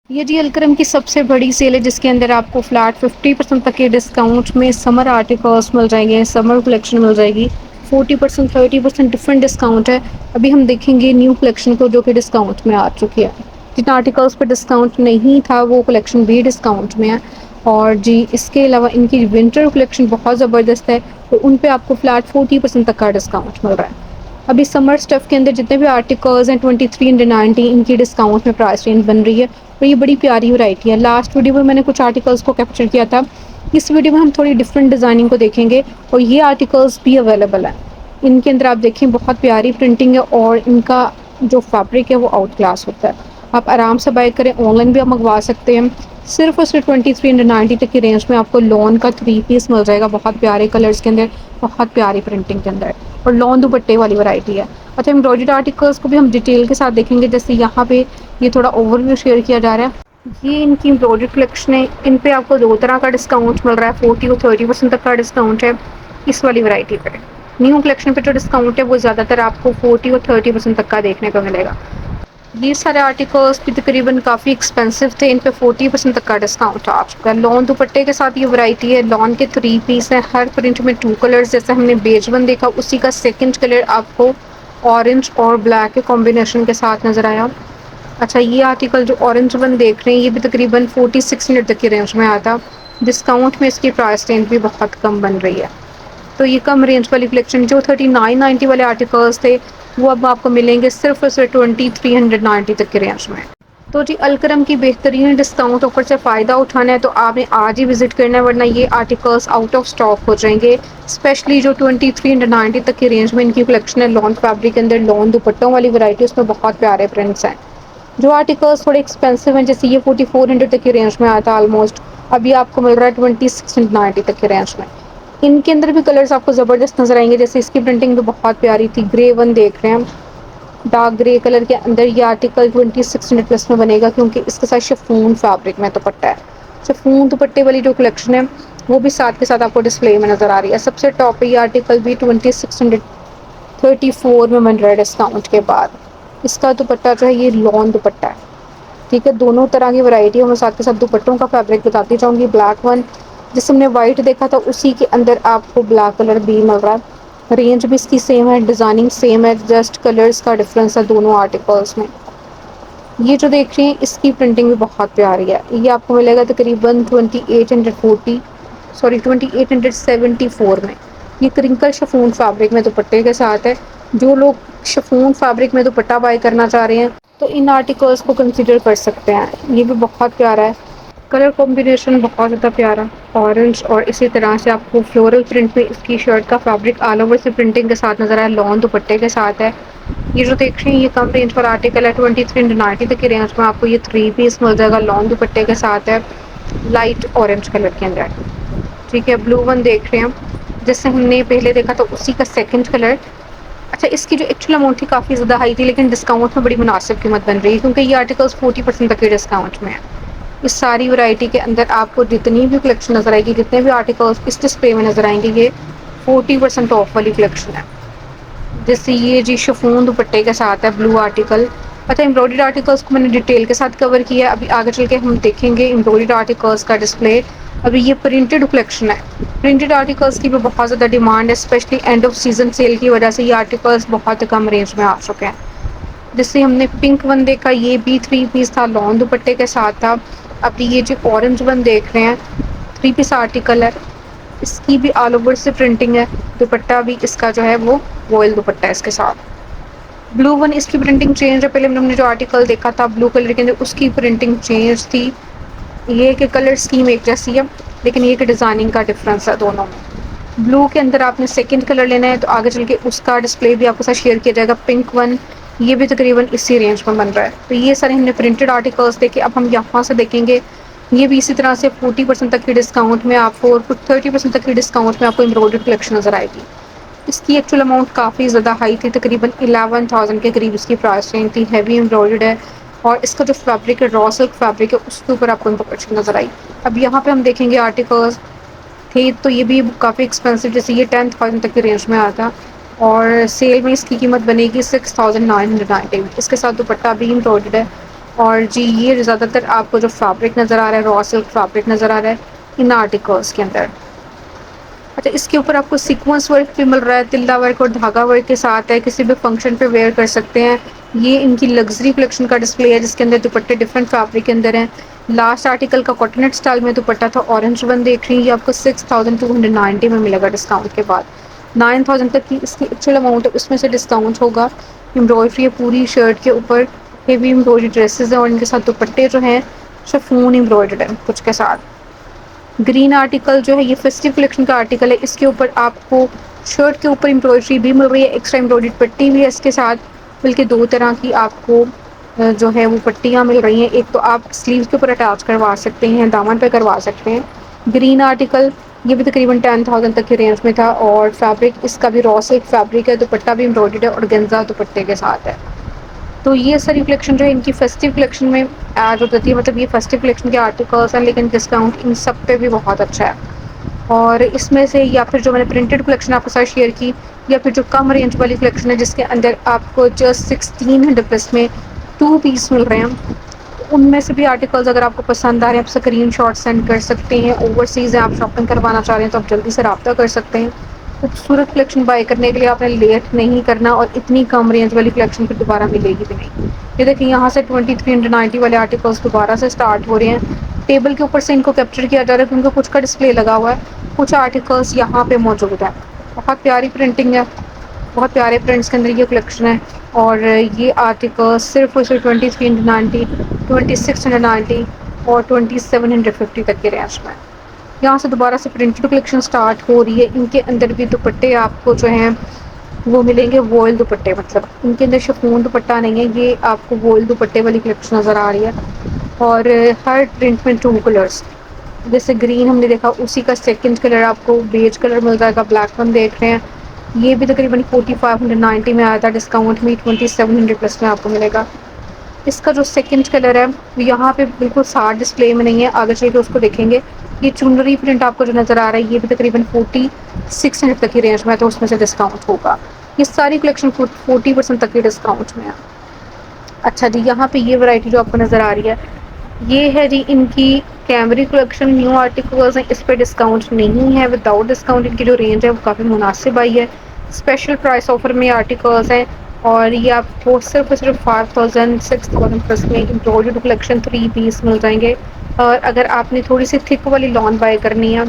ये जी अलकरम की सबसे बड़ी सेल है जिसके अंदर आपको फ्लैट 50% तक के डिस्काउंट में समर आर्टिकल्स मिल जाएँगे, समर कलेक्शन मिल जाएगी। 40% 30% डिफरेंट डिस्काउंट है। अभी हम देखेंगे न्यू कलेक्शन को जो कि डिस्काउंट में आ चुकी है। जिन आर्टिकल्स पे डिस्काउंट नहीं था वो कलेक्शन भी डिस्काउंट में है। और जी इसके अलावा इनकी विंटर कलेक्शन बहुत ज़बरदस्त है, तो उन पे आपको फ्लैट 40% तक का डिस्काउंट मिल रहा है। अभी समर स्टफ़ के अंदर जितने भी आर्टिकल्स हैं 2390 इनकी डिस्काउंट में प्राइस रेंज बन रही है और ये बड़ी प्यारी वैरायटी है। लास्ट वीडियो में मैंने कुछ आर्टिकल्स को कैप्चर किया था। इस वीडियो में हम थोड़ी डिफरेंट डिज़ाइनिंग को देखेंगे और ये आर्टिकल्स भी अवेलेबल हैं। इनके अंदर आप देखें बहुत प्यारी प्रिंटिंग है और इनका जो फैब्रिक है वो आउट क्लास होता है। आप आराम से बाय करें, ऑनलाइन भी आप मंगवा सकते हैं। सिर्फ और सिर्फ 2390 तक की रेंज में आपको लॉन का 3 पीस मिल जाएगा बहुत प्यारे कलर्स के अंदर, बहुत प्यारी प्रिंटिंग के अंदर और लॉन दुपट्टे वाली वैरायटी है। अच्छा, एम्ब्रॉयडर्ड आर्टिकल्स को भी हम डिटेल के साथ देखेंगे। जैसे यहाँ पे ये थोड़ा ओवरव्यू शेयर किया जा रहा है। ये इनकी एम्ब्रॉयडरी कलेक्शन है। इन पे आपको 2 तरह का डिस्काउंट मिल रहा है, 40 और 30% तक का डिस्काउंट है इस वाली वैरायटी पे। न्यू कलेक्शन पे जो डिस्काउंट है वो ज़्यादातर आपको 40 और 30% तक का देखने को मिलेगा। ये सारे आर्टिकल्स भी तकरीबन काफ़ी एक्सपेंसिव थे, इन पे 40% तक का डिस्काउंट आ चुका है। लॉन दुपट्टे के साथ ये वैरायटी है। लॉन के 3 पीस हैं, हर प्रिंट में 2 कलर्स, जैसे हमने बेज वन देखा उसी का सेकंड कलर आपको ऑरेंज और ब्लैक के कॉम्बिनेशन के साथ नज़र आया। अच्छा, ये आर्टिकल जो ऑरेंज वन देख रहे हैं ये भी तकरीबन 4600 तक की रेंज में आया था। डिस्काउंट में इसकी प्राइस रेंज भी बहुत कम बन रही है। तो ये कम रेंज वाली कलेक्शन जो 3990 वाले आर्टिकल्स थे वो अब आपको मिलेंगे सिर्फ और सिर्फ 2390 तक की रेंज में। तो जी अलकरम की बेहतरीन डिस्काउंट ऑफर से फ़ायदा उठाना है तो आपने आज ही विजिट करना है, वरना ये आर्टिकल्स आउट ऑफ स्टॉक हो जाएंगे। स्पेशली जो 2390 तक की रेंज में इनकी कलेक्शन है लॉन फैब्रिक के अंदर, लॉन दुपट्टों वाली वैरायटी, उसमें बहुत प्यारे प्रिंट्स हैं। जो आर्टिकल्स थोड़े एक्सपेंसिव हैं जैसे ये 4400 तक की रेंज में आया था ऑलमोस्ट, अभी आपको मिल रहा है 2690 तक की रेंज में। इनके अंदर भी कलर्स आपको ज़बरदस्त नज़र आएंगे। जैसे इसकी प्रिंटिंग भी बहुत प्यारी थी, ग्रे वन देख रहे हैं हम, डार्क ग्रे कलर के अंदर ये आर्टिकल 2600 प्लस में बनेगा क्योंकि इसके साथ शिफॉन फैब्रिक में दुपट्टा है। शिफॉन दुपट्टे वाली जो कलेक्शन है वो भी साथ के साथ आपको डिस्प्ले में नज़र आ रही है। सबसे टॉप पे ये आर्टिकल भी 2634 में बन रहा है डिस्काउंट के बाद। इसका दुपट्टा जो है ये लॉन दुपट्टा है। ठीक है, दोनों तरह की वैरायटी है। मैं साथ के साथ दुपट्टों का फैब्रिक बताती जाऊँगी। ब्लैक वन जिस हमने वाइट देखा था उसी के अंदर आपको ब्लैक कलर भी मिल रहा है। रेंज भी इसकी सेम है, डिज़ाइनिंग सेम है, जस्ट कलर्स का डिफरेंस है दोनों आर्टिकल्स में। ये जो देख रहे हैं इसकी प्रिंटिंग भी बहुत प्यारी है। ये आपको मिलेगा तकरीबन 2840 सॉरी 2874 में। ये क्रिंकल शिफॉन फैब्रिक में दुपट्टे के साथ है। जो लोग शिफॉन फैब्रिक में दुपट्टा बाय करना चाह रहे हैं तो इन आर्टिकल्स को कंसिडर कर सकते हैं। ये भी बहुत प्यारा है, कलर कॉम्बिनेशन बहुत ज़्यादा प्यारा, ऑरेंज और इसी तरह से आपको फ्लोरल प्रिंट में इसकी शर्ट का फैब्रिक ऑल ओवर से प्रिंटिंग के साथ नज़र आया, लॉन दुपट्टे के साथ है। ये जो देख रहे हैं ये कम रेंज वाला आर्टिकल है, 2390 तक की रेंज में आपको ये 3 पीस मिल जाएगा, लॉन दुपट्टे के साथ है, लाइट ऑरेंज कलर के अंदर। ठीक है, ब्लू वन देख रहे हैं हम, जैसे हमने पहले देखा था उसी का सेकंड कलर। अच्छा, इसकी जो एक्चुअल अमाउंट थी काफ़ी ज़्यादा हाई थी लेकिन डिस्काउंट में बड़ी मुनासिब कीमत बन रही है क्योंकि ये आर्टिकल्स 40% तक के डिस्काउंट में है। इस सारी वैरायटी के अंदर आपको जितनी भी कलेक्शन नज़र आएगी, जितने भी आर्टिकल्स इस डिस्प्ले में नज़र आएंगे, ये 40% ऑफ वाली कलेक्शन है। जैसे ये जी शिफॉन दुपट्टे के साथ है ब्लू आर्टिकल। अच्छा, एम्ब्रॉयडर्ड आर्टिकल्स को मैंने डिटेल के साथ कवर किया है, अभी आगे चल के हम देखेंगे एम्ब्रॉयडर्ड आर्टिकल्स का डिस्प्ले। अभी ये प्रिंटेड कलेक्शन है। प्रिंटेड आर्टिकल्स की भी बहुत ज़्यादा डिमांड है, specially end off season cell की वजह से ये आर्टिकल्स बहुत कम रेंज में आ चुके हैं। जिससे हमने पिंक वन देखा, ये भी 3 पीस था, लॉन दुपट्टे के साथ था। अभी ये जो ऑरेंज वन देख रहे हैं 3 पीस आर्टिकल है, इसकी भी ऑल ओवर से प्रिंटिंग है। दुपट्टा भी इसका जो है वो वॉयल दुपट्टा है इसके साथ। ब्लू वन इसकी प्रिंटिंग चेंज है, पहले हमने जो आर्टिकल देखा था ब्लू कलर के अंदर उसकी प्रिंटिंग चेंज थी। ये कि कलर स्कीम एक जैसी है लेकिन ये कि डिज़ाइनिंग का डिफरेंस है दोनों में। ब्लू के अंदर आपने सेकंड कलर लेना है तो आगे चल के उसका डिस्प्ले भी आपके साथ शेयर किया जाएगा। पिंक वन ये भी तकरीबन इसी रेंज में बन रहा है। तो ये सारे हमने प्रिंटेड आर्टिकल्स देखे। अब हम यहाँ से देखेंगे, ये भी इसी तरह से 40% तक की डिस्काउंट में आपको और कुछ 30% तक की डिस्काउंट में आपको एम्ब्रॉयडर्ड कलेक्शन नज़र आएगी। इसकी एक्चुअल अमाउंट काफ़ी ज़्यादा हाई थी, तकरीबन 11,000 के करीब इसकी प्राइस रेंज थी। हैवी एम्ब्रॉयडर्ड है और इसका जो फैब्रिक है रॉ सिल्क फैब्रिक है, उसके ऊपर आपको कलेक्शन नज़र आई। अब यहाँ पे हम देखेंगे आर्टिकल्स थे तो ये भी काफ़ी एक्सपेंसिव, जैसे ये 10,000 तक की रेंज में आता है और सेल में इसकी कीमत बनेगी 6,990। इसके साथ दुपट्टा भी एम्ब्रॉयडर्ड है और जी ये ज़्यादातर आपको जो फैब्रिक नज़र आ रहा है रॉ सिल्क फैब्रिक नज़र आ रहा है इन आर्टिकल्स के अंदर। अच्छा, इसके ऊपर आपको सीक्वेंस वर्क भी मिल रहा है, तिल्ला वर्क और धागा वर्क के साथ है, किसी भी फंक्शन पे वेयर कर सकते हैं। ये इनकी लग्जरी कलेक्शन का डिस्प्ले है जिसके अंदर दुपट्टे डिफरेंट फैब्रिक के अंदर हैं। लास्ट आर्टिकल का कॉटनेट स्टाइल में दुपट्टा था, ऑरेंज वन देख रही हैं, ये आपको 6290 में मिलेगा डिस्काउंट के बाद। 9000 तक की इसकी एक्चुअल अमाउंट है, उसमें से डिस्काउंट होगा। एम्ब्रॉयडरी है पूरी शर्ट के ऊपर, हेवी एम्ब्रॉयडरी ड्रेसेस हैं और इनके साथ दुपट्टे जो हैं शिफॉन एम्ब्रॉयडर्ड है कुछ के साथ। ग्रीन आर्टिकल जो है ये फेस्टिव कलेक्शन का आर्टिकल है, इसके ऊपर आपको शर्ट के ऊपर एम्ब्रॉयडरी भी मिल रही है, एक्स्ट्रा एम्ब्रॉयडरी पट्टी भी है इसके साथ, बल्कि दो तरह की आपको जो है वो पट्टियाँ मिल रही हैं। एक तो आप स्लीव्स के ऊपर अटैच करवा सकते हैं, दामन पे करवा सकते हैं। ग्रीन आर्टिकल ये भी तकरीबन 10,000 तक की रेंज में था और फैब्रिक इसका भी रॉ सिल्क फैब्रिक है, दुपट्टा भी एम्ब्रॉयडर्ड है और गेंजा दुपट्टे के साथ है। तो ये सारी कलेक्शन जो है इनकी फेस्टिव कलेक्शन में ऐड हो जाती है, मतलब ये फेस्टिव कलेक्शन के आर्टिकल्स हैं लेकिन डिस्काउंट इन सब पे भी बहुत अच्छा है। और इसमें से या फिर जो मैंने प्रिंटेड कलेक्शन आपके साथ शेयर की या फिर जो कम रेंज वाली कलेक्शन है जिसके अंदर आपको जस्ट 1600 प्लस में 2 पीस मिल रहे हैं, उनमें से भी आर्टिकल्स अगर आपको पसंद आ रहे हैं आप स्क्रीन शॉट सेंड कर सकते हैं। ओवरसीज़ है, आप शॉपिंग करवाना चाह रहे हैं तो आप जल्दी से रब्ता कर सकते हैं। खूबसूरत कलेक्शन बाय करने के लिए आपने लेट नहीं करना और इतनी कम रेंज वाली कलेक्शन फिर दोबारा मिलेगी भी नहीं। ये देखिए यहाँ से 2390 वाले आर्टिकल्स दोबारा से स्टार्ट हो रहे हैं। टेबल के ऊपर से इनको कैप्चर किया जा रहा है क्योंकि कुछ का डिस्प्ले लगा हुआ है, कुछ आर्टिकल्स यहाँ पे मौजूद है। बहुत प्यारी प्रिंटिंग है, बहुत प्यारे प्रिंट्स के अंदर ये कलेक्शन है। और ये आर्टिकल सिर्फ और सिर्फ 2390, 2690 और 2750 तक के रेंज में। यहाँ से दोबारा से प्रिंटेड कलेक्शन स्टार्ट हो रही है। इनके अंदर भी दुपट्टे आपको जो हैं वो मिलेंगे वॉयल दुपट्टे, मतलब इनके अंदर शिफॉन दुपट्टा नहीं है, ये आपको वॉयल दुपट्टे वाली कलेक्शन नज़र आ रही है। और हर प्रिंट में 2 कलर्स, जैसे ग्रीन हमने देखा उसी का सेकंड कलर आपको बेज कलर मिल जाएगा, ब्लैक वन देख रहे हैं, ये भी तकरीबन 4590 में आया था, डिस्काउंट में 2700 प्लस में आपको मिलेगा। इसका जो सेकंड कलर है वो यहाँ पे बिल्कुल साफ डिस्प्ले में नहीं है, आगे चल के उसको देखेंगे। ये चुनरी प्रिंट आपको जो नज़र आ रहा है ये भी तकरीबन 4600 तक की रेंज में है, तो उसमें से डिस्काउंट होगा। ये सारी कलेक्शन 40% तक की डिस्काउंट में है। अच्छा जी, यहाँ पे ये वैरायटी जो आपको नज़र आ रही है ये है जी इनकी कैमरी कलेक्शन, न्यू आर्टिकल्स हैं, इस पर डिस्काउंट नहीं है। विदाउट डिस्काउंट इनकी जो रेंज है वो काफ़ी मुनासिब आई है, स्पेशल प्राइस ऑफर में आर्टिकल्स हैं। और ये आपको सिर्फ और सिर्फ 5000 6000 प्लस में एम्ब्रॉयडर्ड कलेक्शन 3 पीस मिल जाएंगे। और अगर आपने थोड़ी सी थिक वाली लॉन बाय करनी है,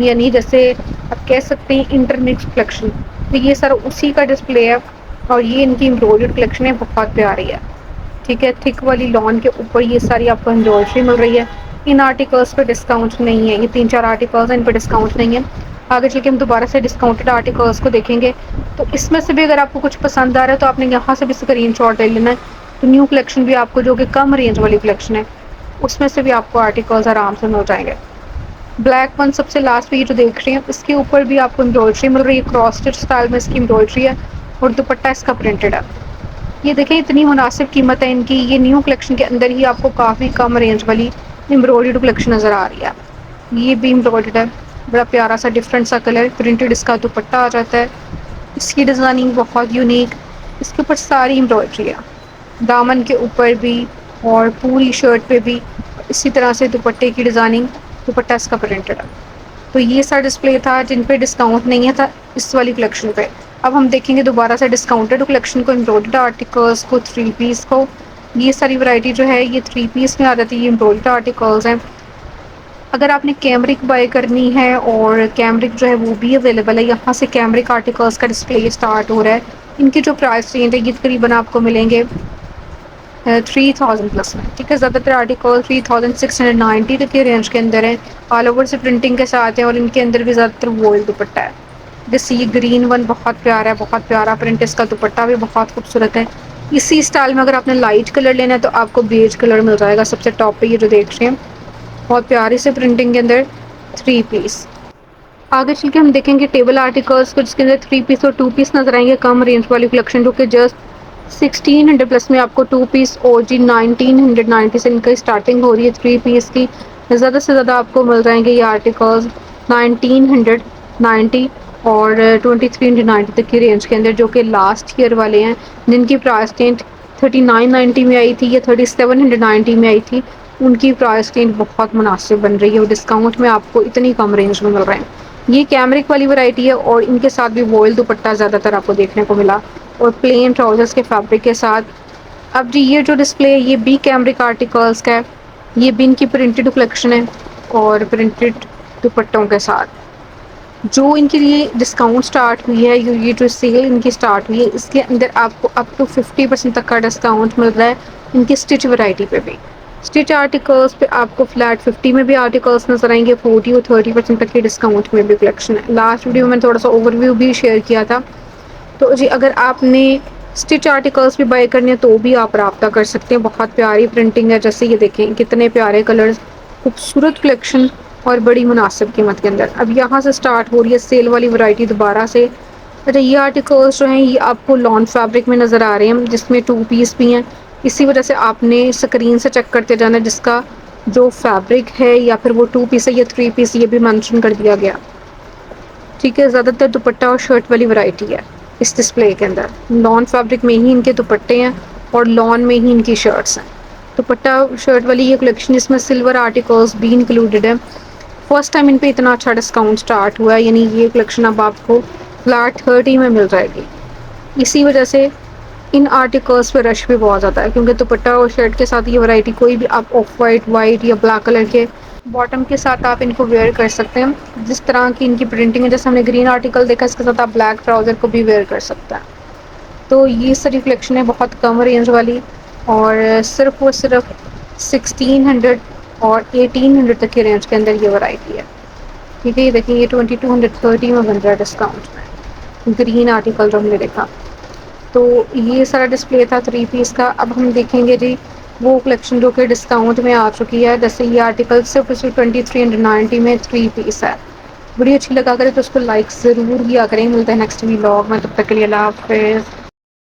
यानी जैसे आप कह सकते हैं इंटरमिक्स कलेक्शन, तो ये सारा उसी का डिस्प्ले है। और ये इनकी एम्ब्रॉयडर्ड कलेक्शन है, बहुत प्यारी है। ठीक है, थिक वाली लॉन के ऊपर ये सारी आपको एम्ब्रॉयडरी मिल रही है। इन आर्टिकल्स पे डिस्काउंट नहीं है, ये 3-4 आर्टिकल्स हैं इन पर डिस्काउंट नहीं है। आगे चल के हम दोबारा से डिस्काउंटेड आर्टिकल्स को देखेंगे, तो इसमें से भी अगर आपको कुछ पसंद आ रहा है तो आपने यहाँ से भी स्क्रीन शॉट ले लेना है। तो न्यू कलेक्शन भी आपको जो कि कम रेंज वाली कलेक्शन है उसमें से भी आपको आर्टिकल्स आराम से मिल जाएंगे। ब्लैक वन सबसे लास्ट में ये जो देख रही हैं इसके ऊपर भी आपको एम्ब्रॉयडरी मिल रही है, क्रॉस स्टिच स्टाइल में इसकी एम्ब्रॉयडरी है और दुपट्टा इसका प्रिंटेड है। ये देखें इतनी मुनासिब कीमत है इनकी, ये न्यू कलेक्शन के अंदर ही आपको काफ़ी कम रेंज वाली एम्ब्रॉयडर्ड कलेक्शन नज़र आ रही है। ये भी एम्ब्रॉयडर्ड है, बड़ा प्यारा सा डिफरेंट सा कलर, प्रिंटेड इसका दुपट्टा आ जाता है। इसकी डिज़ाइनिंग बहुत यूनिक, इसके ऊपर सारी एम्ब्रॉयडरी है, दामन के ऊपर भी और पूरी शर्ट पे भी। इसी तरह से दुपट्टे की डिज़ाइनिंग, दुपट्टा इसका प्रिंटेड है। तो ये सा डिस्प्ले था जिन पे डिस्काउंट नहीं है था इस वाली कलेक्शन पे। अब हम देखेंगे दोबारा से डिस्काउंटेड कलेक्शन को, एम्ब्रॉयडर्ड आर्टिकल्स को, 3 पीस को। ये सारी वैरायटी जो है ये 3 पीस में आ जाती है, ये एम्ब्रॉयडर्ड आर्टिकल्स हैं। अगर आपने कैमरिक बाय करनी है और कैमरिक जो है वो भी अवेलेबल है, यहाँ से कैमरिक आर्टिकल्स का डिस्प्ले स्टार्ट हो रहा है। इनकी जो प्राइस रेंज है ये तकरीबन आपको मिलेंगे 3000 प्लस में। ठीक है, ज़्यादातर आर्टिकल 3690 तक के रेंज के अंदर है, ऑल ओवर से प्रिंटिंग के साथ है और इनके अंदर भी ज़्यादातर वॉयल दुपट्टा है। जैसे ये ग्रीन वन बहुत प्यारा है, बहुत प्यारा प्रिंट, इसका दुपट्टा भी बहुत खूबसूरत है। इसी स्टाइल में अगर आपने लाइट कलर लेना है तो आपको बेज कलर मिल जाएगा सबसे टॉप पे, ये जो देख रहे हैं बहुत प्यारी से प्रिंटिंग के अंदर 3 पीस। आगे चल के हम देखेंगे टेबल आर्टिकल्स को जिसके अंदर 3 पीस और 2 पीस नजर आएंगे, कम रेंज वाली कलेक्शन जो कि जस्ट 1600 प्लस में आपको 2 पीस और जी 1990 से इनकी स्टार्टिंग हो रही है 3 पीस की। ज़्यादा से ज़्यादा आपको मिल जाएंगे ये आर्टिकल्स 1990 और 2390 तक की रेंज के अंदर, जो कि लास्ट ईयर वाले हैं जिनकी प्राइस रेंज 3990 में आई थी या 3790 में आई थी, उनकी प्राइस रेंज बहुत मुनासिब बन रही है और डिस्काउंट में आपको इतनी कम रेंज में मिल रहे हैं। ये कैमरिक वाली वैरायटी है और इनके साथ भी वॉयल दुपट्टा ज़्यादातर आपको देखने को मिला और प्लेन ट्राउजर्स के फैब्रिक के साथ। अब जी ये जो डिस्प्ले है ये भी कैमरिक आर्टिकल्स का है, ये भी इनकी प्रिंटेड कलेक्शन है और प्रिंटेड दुपट्टों के साथ। जो इनके लिए डिस्काउंट स्टार्ट हुई है, ये जो सेल इनकी स्टार्ट हुई है, इसके अंदर आपको अप टू 50% तक का डिस्काउंट मिल रहा है इनकी स्टिच वैरायटी पे भी। स्टिच आर्टिकल्स पे आपको फ्लैट 50 में भी आर्टिकल्स नजर आएंगे, 40 और 30% तक के डिस्काउंट में भी कलेक्शन है। लास्ट वीडियो में थोड़ा सा ओवरव्यू भी शेयर किया था। तो जी अगर आपने स्टिच आर्टिकल्स भी बाय करने हैं तो भी आप रब्ता कर सकते हैं। बहुत प्यारी प्रिंटिंग है, जैसे ये देखें कितने प्यारे कलर्स, खूबसूरत कलेक्शन और बड़ी मुनासिब कीमत के अंदर। अब यहाँ से स्टार्ट हो रही है सेल वाली वैरायटी दोबारा से। अच्छा ये आर्टिकल्स जो हैं ये आपको लॉन फैब्रिक में नज़र आ रहे हैं, जिसमें 2 पीस भी हैं। इसी वजह से आपने स्क्रीन से चेक करते जाना जिसका जो फैब्रिक है या फिर वो 2 पीस है या 3 पीस, ये भी मेंशन कर दिया गया। ठीक है, ज़्यादातर दुपट्टा और शर्ट वाली वैरायटी है इस डिस्प्ले के अंदर। लॉन फैब्रिक में ही इनके दुपट्टे हैं और लॉन में ही इनकी शर्ट्स हैं। दुपट्टा शर्ट वाली ये कलेक्शन, इसमें सिल्वर आर्टिकल्स भी इंक्लूडेड है। फर्स्ट टाइम इन पे इतना अच्छा डिस्काउंट स्टार्ट हुआ है, यानी ये कलेक्शन अब आपको फ्लैट 30 में मिल जाएगी। इसी वजह से इन आर्टिकल्स पे रश भी बहुत ज़्यादा है, क्योंकि दुपट्टा और शर्ट के साथ ये वैरायटी कोई भी आप ऑफ वाइट, वाइट या ब्लैक कलर के बॉटम के साथ आप इनको वेयर कर सकते हैं। जिस तरह की इनकी प्रिंटिंग है, जैसे हमने ग्रीन आर्टिकल देखा, इसके साथ आप ब्लैक ट्राउज़र को भी वेयर कर सकते हैं। तो ये सारी कलेक्शन है बहुत कम रेंज वाली और सिर्फ और सिर्फ 1600 और 1800 तक की रेंज के अंदर ये वैरायटी है। ठीक है, ये देखिए ये 2230 में बन रहा है डिस्काउंट में, ग्रीन आर्टिकल जो हमने देखा। तो ये सारा डिस्प्ले था 3 पीस का। अब हम देखेंगे जी वो कलेक्शन जो कि डिस्काउंट में आ चुकी है। जैसे ये आर्टिकल सिर्फ 2390 में 3 पीस है। वीडियो अच्छी लगा करें तो उसको लाइक ज़रूर किया करें। मिलते हैं नेक्स्ट व्लॉग में, तब तक के लिए अल्लाह हाफ़िज़।